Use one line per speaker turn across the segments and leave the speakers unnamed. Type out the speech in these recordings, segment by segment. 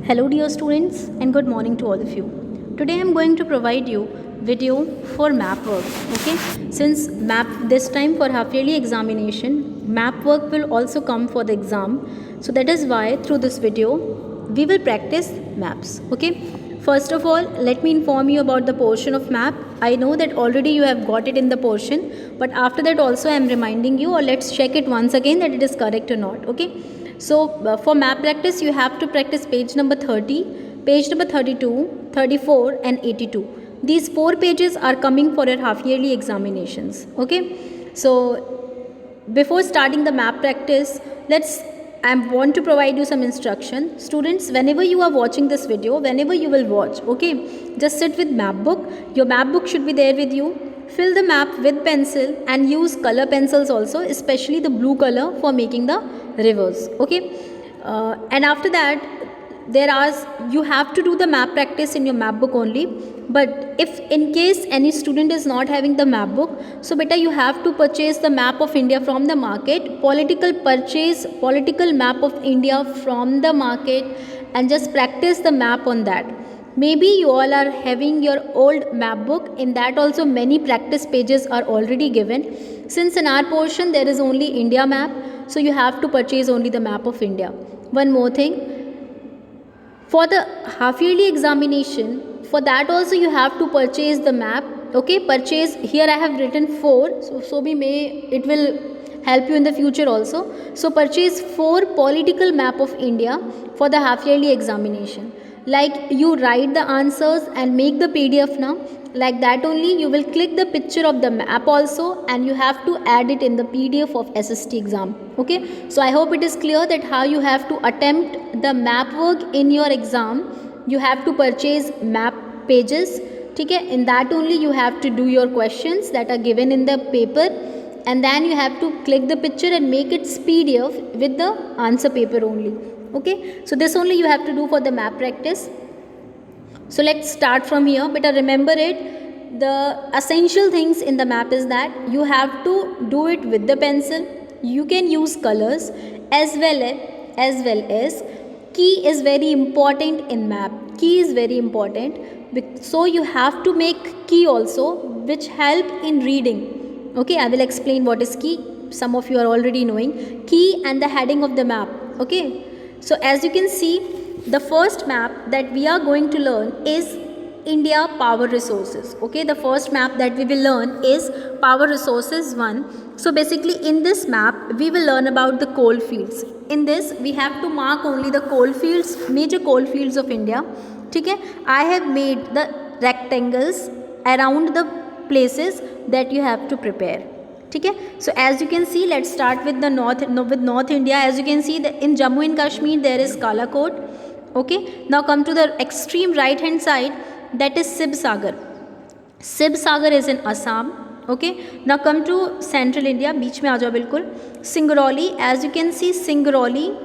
Hello dear students and good morning to all of you. Today I am going to provide you video for map work. Okay, since map this time for half yearly examination, map work will also come for the exam. So that is why through this video we will practice maps. Okay, first of all let me inform you about the portion of map. I know that already you have got it in the portion, but after that also I am reminding you, or let's check it once again that it is correct or not. Okay, so for map practice you have to practice page number 30, page number 32, 34 and 82. These 4 pages are coming for your half yearly examinations. Okay, so before starting the map practice, I want to provide you some instruction. Students, whenever you are watching this video, whenever you will watch, okay, just sit with map book. Your map book should be there with you. Fill the map with pencil and use color pencils also, especially the blue color for making the rivers. Okay, and after that you have to do the map practice in your map book only. But if in case any student is not having the map book, so beta you have to purchase the map of India from the market. Political map of India from the market and just practice the map on that. Maybe you all are having your old map book. In that also many practice pages are already given. Since in our portion there is only India map, so you have to purchase only the map of India. One more thing, for the half yearly examination, for that also you have to purchase the map. Okay, purchase, here I have written 4, so be may it will help you in the future also. So purchase 4 political map of India for the half yearly examination. Like you write the answers and make the PDF now. Like that only you will click the picture of the map also, and you have to add it in the PDF of SST exam. Okay, so I hope it is clear that how you have to attempt the map work in your exam. You have to purchase map pages. Okay, in that only you have to do your questions that are given in the paper, and then you have to click the picture and make it PDF with the answer paper only. Okay, so this only you have to do for the map practice. So let's start from here. But remember it, the essential things in the map is that you have to do it with the pencil. You can use colors as well as key is very important in map. Key is very important, so you have to make key also which help in reading. Okay, I will explain what is key. Some of you are already knowing key and the heading of the map. Okay, so as you can see, the first map that we are going to learn is India power resources. Okay, the first map that we will learn is power resources 1. So basically in this map we will learn about the coal fields. In this we have to mark only the coal fields, major coal fields of India. Okay, I have made the rectangles around the places that you have to prepare. Okay, so as you can see, let's start with the North India. As you can see, in Jammu and Kashmir there is Kalakot. Okay, now come to the extreme right hand side, that is Sibsagar. Sibsagar is in Assam. Okay, now come to central India, beach mein aa jao bilkul. Singrauli, as you can see, Singrauli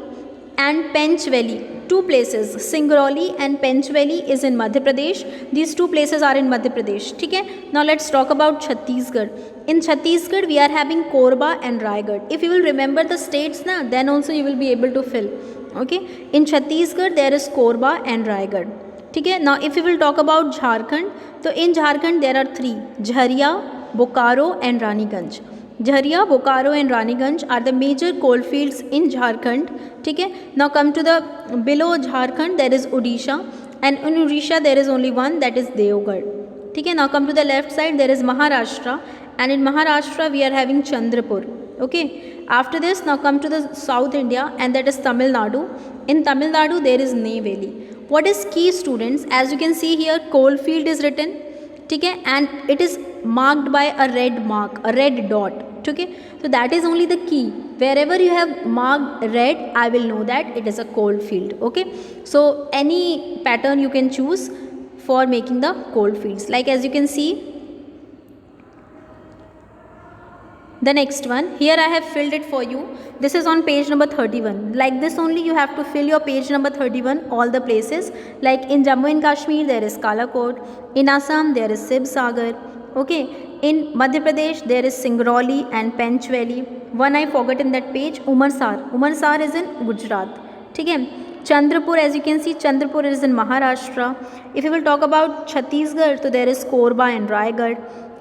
and Pench Valley, 2 places. Singrauli and Pench Valley is in Madhya Pradesh. These 2 places are in Madhya Pradesh. Okay, now let's talk about Chhattisgarh. In Chhattisgarh we are having Korba and Raigad. If you will remember the states na, then also you will be able to fill. Okay, in Chhattisgarh there is Korba and Raigad. Okay, now if you will talk about Jharkhand, so in Jharkhand there are 3: Jharia, Bokaro and Raniganj. Jharia, Bokaro and Raniganj are the major coal fields in Jharkhand. Okay, now come to the below Jharkhand, there is Odisha, and in Odisha there is only one, that is Deoghar. Okay, now come to the left side, there is Maharashtra, and in Maharashtra we are having Chandrapur. Okay, after this now come to the South India, and that is Tamil Nadu. In Tamil Nadu there is Neyveli. What is key, students? As you can see here, coal field is written. Okay, and it is marked by a red mark, a red dot. Okay, so that is only the key. Wherever you have marked red, I will know that it is a coal field. Okay, so any pattern you can choose for making the coal fields. Like as you can see, the next one, here I have filled it for you. This is on page number 31. Like this only you have to fill your page number 31, all the places. Like in Jammu and Kashmir there is Kalakot, in Assam there is Sibsagar. Okay, in Madhya Pradesh there is Singrauli and Pench Valley. One I forgot in that page, Umarsar. Umarsar is in Gujarat. ठीक है, Chandrapur, as you can see, Chandrapur is in Maharashtra. If you will talk about Chhattisgarh, so there is Korba and Raigad.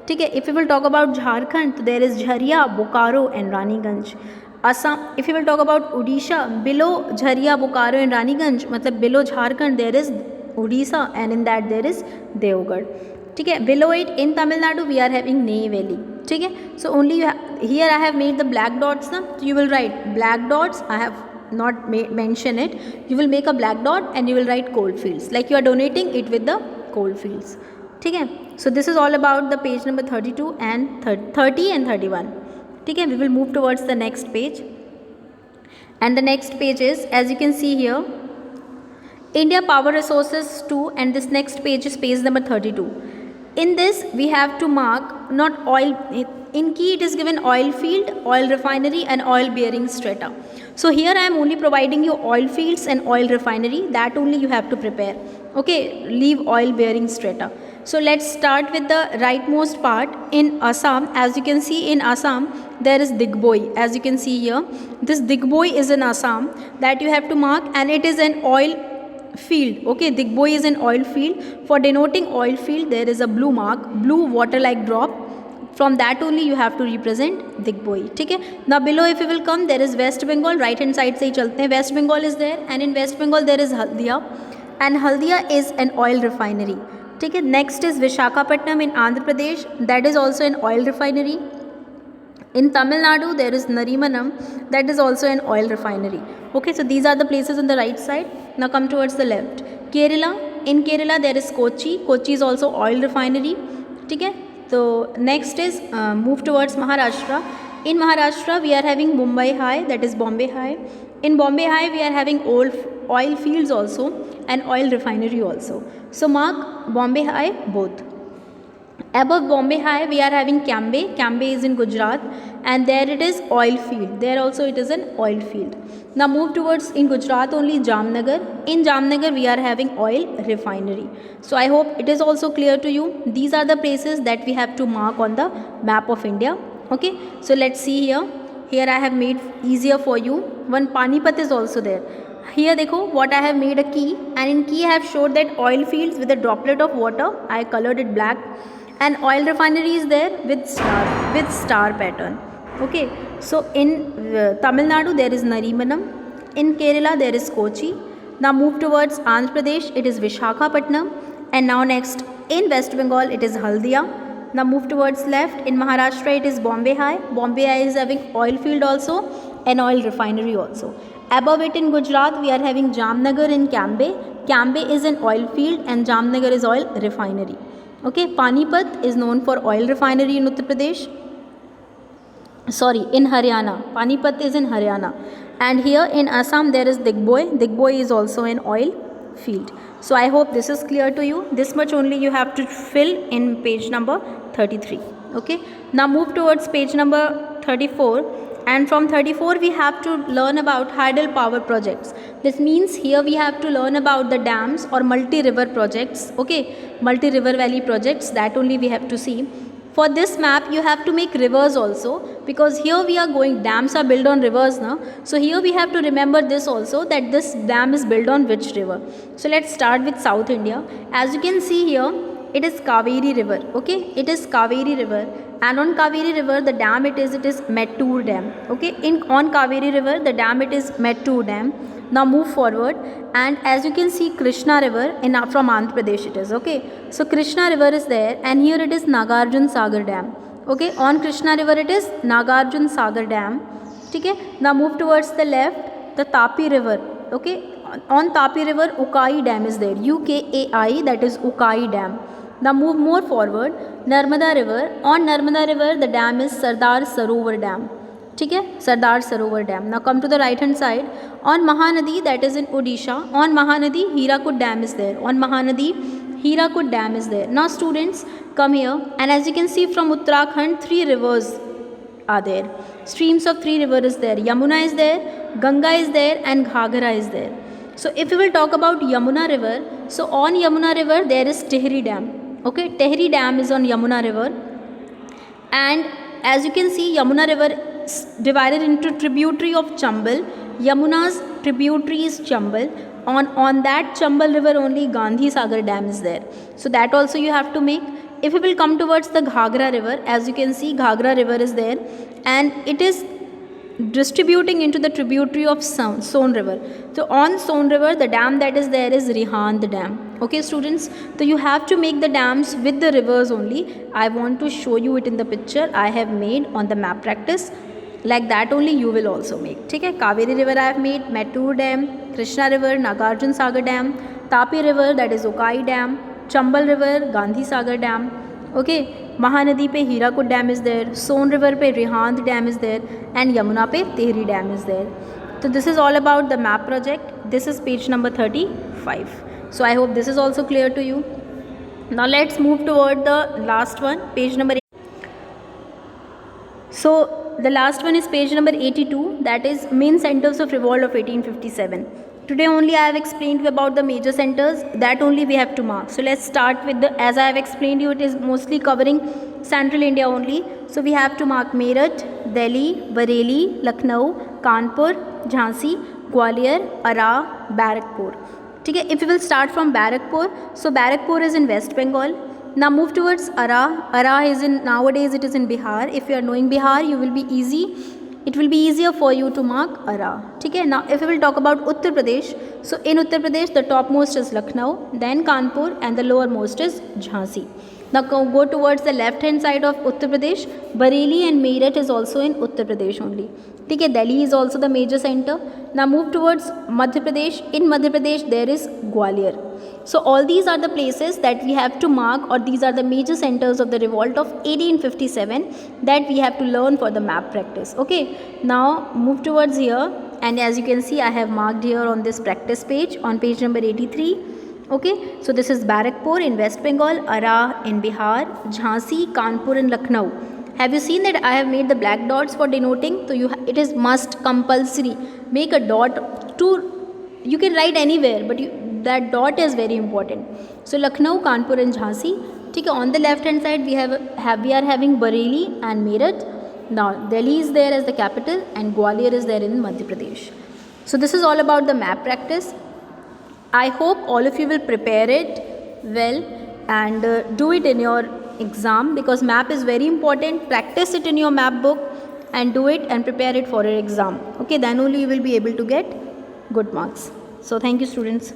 ठीक है. If you will talk about Jharkhand, so there is Jharia, Bokaro and Raniganj. Assam, if you will talk about Odisha, below Jharia, Bokaro and Raniganj, मतलब below Jharkhand there is Odisha, and in that there is Devgarh. ठीक है. Below it in Tamil Nadu we are having Neyveli. ठीक है. So only here I have made the black dots ना, so you will write black dots. I have not mention it. You will make a black dot and you will write coalfields, like you are donating it with the coalfields. ठीक है. So this is all about the page number 32 and 30 and 31. ठीक है. We will move towards the next page, and the next page is, as you can see here, India Power Resources 2, and this next page is page number 32. In this we have to mark not oil, in key it is given oil field, oil refinery and oil bearing strata. So here I am only providing you oil fields and oil refinery, that only you have to prepare. Okay, leave oil bearing strata. So let's start with the rightmost part. In Assam, as you can see, in Assam there is Digboi. As you can see here, this Digboi is in Assam, that you have to mark, and it is an oil field. Okay, Digboi is an oil field. For denoting oil field there is a blue mark, blue water like drop. From that only you have to represent Digboi. ठीक है. Now below if you will come, there is West Bengal. Right hand side से ही चलते हैं. West Bengal is there, and in West Bengal there is Haldia, and Haldia is an oil refinery. ठीक है. Next is Visakhapatnam in Andhra Pradesh, that is also an oil refinery. In Tamil Nadu there is Narimanam, that is also an oil refinery. Okay, so these are the places on the right side. Now come towards the left. Kerala, in Kerala there is Kochi. Kochi is also oil refinery. ठीक है. So next is move towards Maharashtra. In Maharashtra we are having Mumbai High, that is Bombay High. In Bombay High we are having oil fields also and oil refinery also. So mark Bombay High both. Above Bombay High we are having Cambay. Cambay is in Gujarat, and there it is oil field. There also it is an oil field. Now move towards, in Gujarat only, Jamnagar. In Jamnagar we are having oil refinery. So I hope it is also clear to you. These are the places that we have to mark on the map of India. Okay, so let's see here. Here I have made easier for you. One Panipat is also there. Here देखो what I have made a key, and in key I have showed that oil fields with a droplet of water. I colored it black, and oil refinery is there with star pattern. Okay, so in Tamil Nadu there is Narimanam. In Kerala there is Kochi. Now move towards Andhra Pradesh, it is Visakhapatnam, and now next in West Bengal it is Haldia. Now move towards left. In Maharashtra it is Bombay High. Bombay High is having oil field also and oil refinery also. Above it in Gujarat we are having Jamnagar and Cambay. Cambay is an oil field and Jamnagar is oil refinery. Okay, Panipat is known for oil refinery in Uttar Pradesh. Sorry, in Haryana. Panipat is in Haryana. And here in Assam there is Digboi. Digboi is also an oil field. So I hope this is clear to you. This much only you have to fill in page number 33. Okay, now move towards page number 34. And from 34 we have to learn about hydel power projects. This means here we have to learn about the dams or multi-river projects. Okay, multi-river valley projects, that only we have to see. For this map you have to make rivers also, because here we are going, dams are built on rivers now. So here we have to remember this also, that this dam is built on which river. So let's start with South India. As you can see here, it is Kaveri river. Okay, it is Kaveri river, and on Kaveri river the dam it is Mettur dam. Okay, on Kaveri river the dam it is Mettur dam. Now move forward, and as you can see Krishna river from Andhra Pradesh it is. Okay, so Krishna river is there, and here it is Nagarjun Sagar dam. Okay, on Krishna river it is Nagarjun Sagar dam. Okay, now move towards the left, the Tapi river. Okay, on Tapi river Ukai dam is there, UKAI, that is Ukai dam. Now move more forward, Narmada river. On Narmada river the dam is Sardar Sarovar dam. ठीक है, Sardar Sarovar dam. Now come to the right hand side. On Mahanadi, that is in Odisha. On Mahanadi, Hirakud dam is there. On Mahanadi, Hirakud dam is there. Now students, come here, and as you can see from Uttarakhand, 3 rivers are there. Streams of 3 rivers is there. Yamuna is there, Ganga is there, and Ghagra is there. So if we will talk about Yamuna river, so on Yamuna river there is Tehri dam. Okay, Tehri dam is on Yamuna river, and as you can see Yamuna river divided into tributary of Chambal. Yamuna's tributary is Chambal. On that Chambal river only Gandhi Sagar Dam is there. So that also you have to make. If we will come towards the Ghagra river, as you can see, Ghagra river is there, and it is distributing into the tributary of Son river. So on Son river, the dam that is there is Rihand Dam. Okay students, so you have to make the dams with the rivers only. I want to show you it in the picture I have made on the map practice. Like that only you will also make. ठीक है, Kaveri river I have made, Mettur dam, Krishna river, Nagarjun Sagar dam, Tapi river that is Ukai dam, Chambal river, Gandhi Sagar dam. Okay, Mahanadi पे Hirakud dam is there, Son river पे Rihand dam is there, and Yamuna पे Tehri dam is there. So this is all about the map project. This is page number 35. So I hope this is also clear to you. Now let's move toward the last one, page number 8. So the last one is page number 82, that is main centers of revolt of 1857. Today only I have explained you about the major centers, that only we have to mark. So let's start with the, as I have explained you, it is mostly covering central India only. So we have to mark Meerut, Delhi, Bareilly, Lucknow, Kanpur, Jhansi, Gwalior, Ara, Barakpur. Okay, if we will start from Barakpur, so Barakpur is in West Bengal. Now move towards Ara. Ara is in, nowadays it is in Bihar. If you are knowing Bihar, you will be easy. It will be easier for you to mark Ara. Okay. Now if we will talk about Uttar Pradesh, so in Uttar Pradesh the topmost is Lucknow, then Kanpur, and the lowermost is Jhansi. Now go towards the left hand side of Uttar Pradesh. Bareilly and Meerut is also in Uttar Pradesh only. Okay, Delhi is also the major center. Now move towards Madhya Pradesh. In Madhya Pradesh there is Gwalior. So all these are the places that we have to mark, or these are the major centers of the revolt of 1857 that we have to learn for the map practice. Okay, now move towards here, and as you can see I have marked here on this practice page on page number 83. Okay, so this is Barakpur in West Bengal, Ara in Bihar, Jhansi, Kanpur in Lucknow. Have you seen that I have made the black dots for denoting? So it is must compulsory. Make a dot to, you can write anywhere, but that dot is very important. So Lucknow, Kanpur and Jhansi. Okay, on the left hand side we are having Bareilly and Meerut. Now Delhi is there as the capital and Gwalior is there in Madhya Pradesh. So this is all about the map practice. I hope all of you will prepare it well and do it in your exam, because map is very important. Practice it in your map book and do it and prepare it for your exam. Okay, then only you will be able to get good marks. So thank you students.